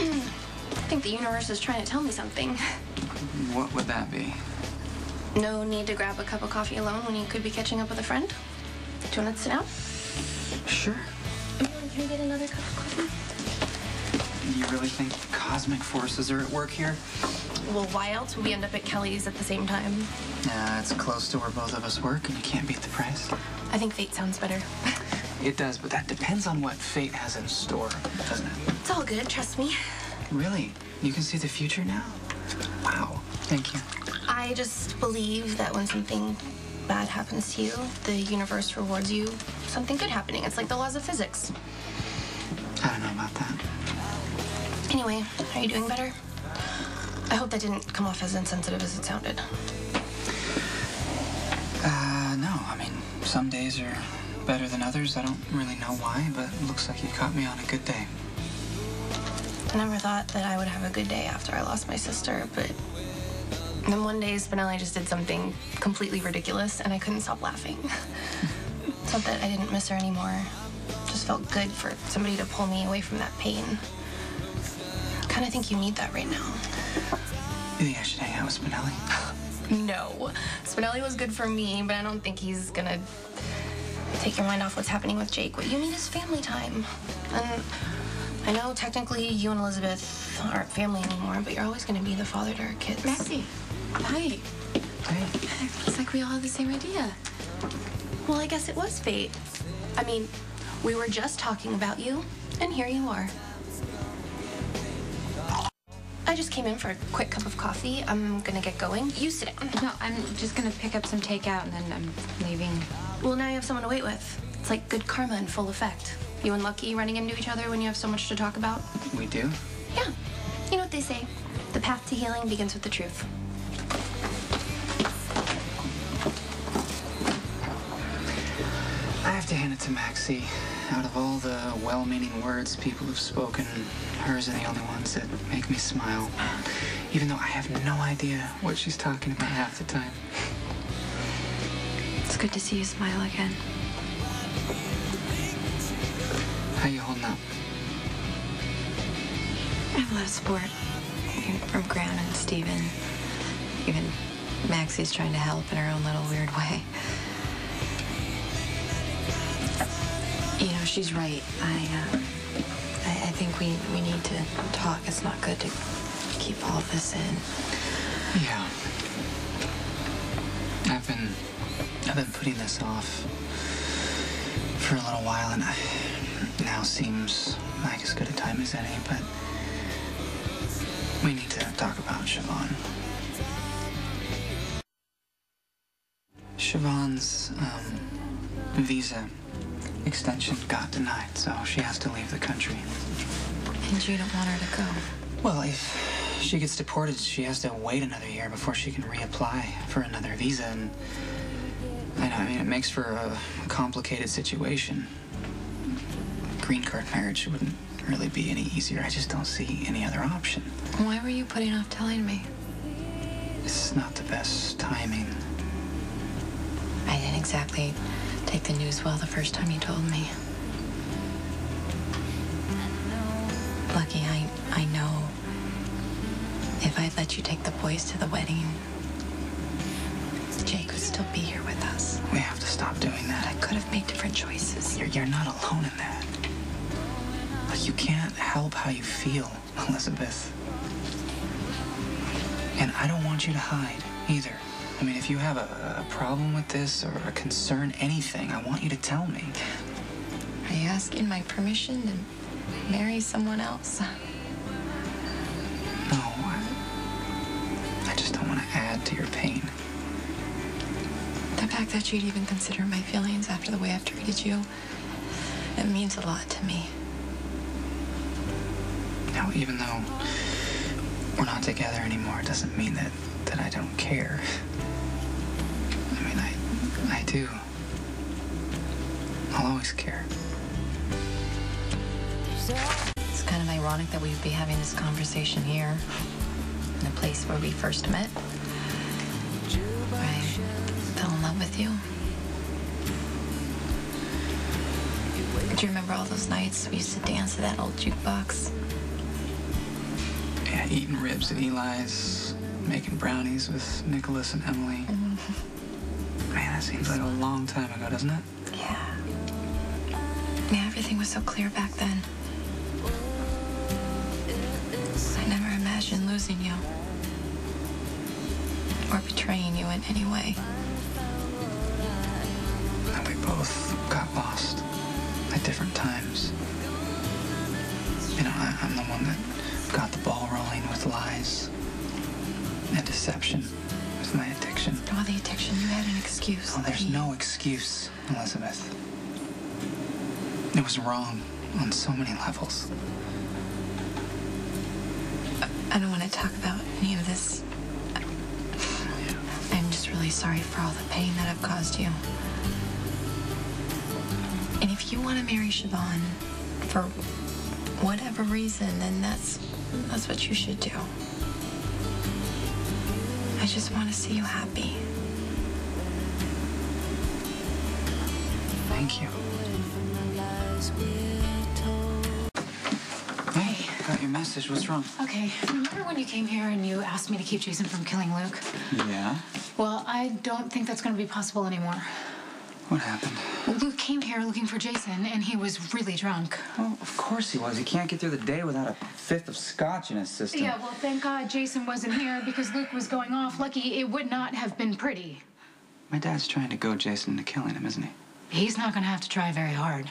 I think the universe is trying to tell me something. What would that be? No need to grab a cup of coffee alone when you could be catching up with a friend. Do you want to sit down? Sure. Can we get another cup of coffee? You really think cosmic forces are at work here? Well, why else would we end up at Kelly's at the same time? It's close to where both of us work, and you can't beat the price. I think fate sounds better. It does, but that depends on what fate has in store, doesn't it? It's all good, trust me. Really? You can see the future now? Wow. Thank you. I just believe that when something bad happens to you, the universe rewards you something good happening. It's like the laws of physics. I don't know about that. Anyway, are you doing better? I hope that didn't come off as insensitive as it sounded. No. I mean, some days are better than others. I don't really know why, but it looks like you caught me on a good day. I never thought that I would have a good day after I lost my sister, but then one day Spinelli just did something completely ridiculous, and I couldn't stop laughing. It's not that I didn't miss her anymore. It just felt good for somebody to pull me away from that pain. I kind of think you need that right now. You think I should hang out with Spinelli? No. Spinelli was good for me, but I don't think he's gonna take your mind off what's happening with Jake. What you need is family time. And I know technically you and Elizabeth aren't family anymore, but you're always gonna be the father to our kids. Maxie, hi. Hey. Looks like we all have the same idea. Well, I guess it was fate. I mean, we were just talking about you, and here you are. I just came in for a quick cup of coffee. I'm gonna get going. You sit down. No, I'm just gonna pick up some takeout and then I'm leaving. Well, now you have someone to wait with. It's like good karma in full effect. You and Lucky running into each other when you have so much to talk about. We do? Yeah. You know what they say. The path to healing begins with the truth. I have to hand it to Maxie. Out of all the well-meaning words people have spoken, hers are the only ones that make me smile. Even though I have no idea what she's talking about half the time. It's good to see you smile again. How you holding up? I have a lot of support from Graham and Steven. Even Maxie's trying to help in her own little weird way. You know, she's right. I think we need to talk. It's not good to keep all of this in. Yeah. I've been putting this off for a little while, and now seems like as good a time as any, but we need to talk about Siobhan. Siobhan's visa extension got denied, so she has to leave the country. And you don't want her to go? Well, if she gets deported, she has to wait another year before she can reapply for another visa, and I mean, it makes for a complicated situation. Green card marriage wouldn't really be any easier. I just don't see any other option. Why were you putting off telling me? It's not the best timing. I didn't exactly take the news well the first time you told me. Lucky, I know if I'd let you take the boys to the wedding, Jake would still be here with us. We have to stop doing that. I could have made different choices. You're not alone in that. But you can't help how you feel, Elizabeth. And I don't want you to hide either. I mean, if you have a problem with this or a concern, anything, I want you to tell me. Are you asking my permission to marry someone else? No, I just don't want to add to your pain. The fact that you'd even consider my feelings after the way I've treated you, it means a lot to me. Now, even though we're not together anymore, it doesn't mean that I don't care. I mean, I do. I'll always care. It's kind of ironic that we'd be having this conversation here, in the place where we first met. I fell in love with you. Do you remember all those nights we used to dance to that old jukebox? eating ribs at Eli's, making brownies with Nicholas and Emily. Man, that seems like a long time ago, doesn't it? Yeah. Yeah, everything was so clear back then. I never imagined losing you. Or betraying you in any way. And we both got lost at different times. You know, I'm the one that got the ball rolling with lies and deception with my addiction. Oh, the addiction. You had an excuse. Oh, there's no excuse, Elizabeth. It was wrong on so many levels. I don't want to talk about any of this. I'm just really sorry for all the pain that I've caused you. And if you want to marry Siobhan for whatever reason, then that's what you should do. I just want to see you happy. Thank you. Hey, got your message. What's wrong? Okay, remember when you came here and you asked me to keep Jason from killing Luke? Yeah? Well, I don't think that's going to be possible anymore. What happened? Well, Luke came here looking for Jason, and he was really drunk. Well, of course he was. He can't get through the day without a fifth of scotch in his system. Yeah, well, thank God Jason wasn't here because Luke was going off. Lucky it would not have been pretty. My dad's trying to goad Jason into killing him, isn't he? He's not going to have to try very hard.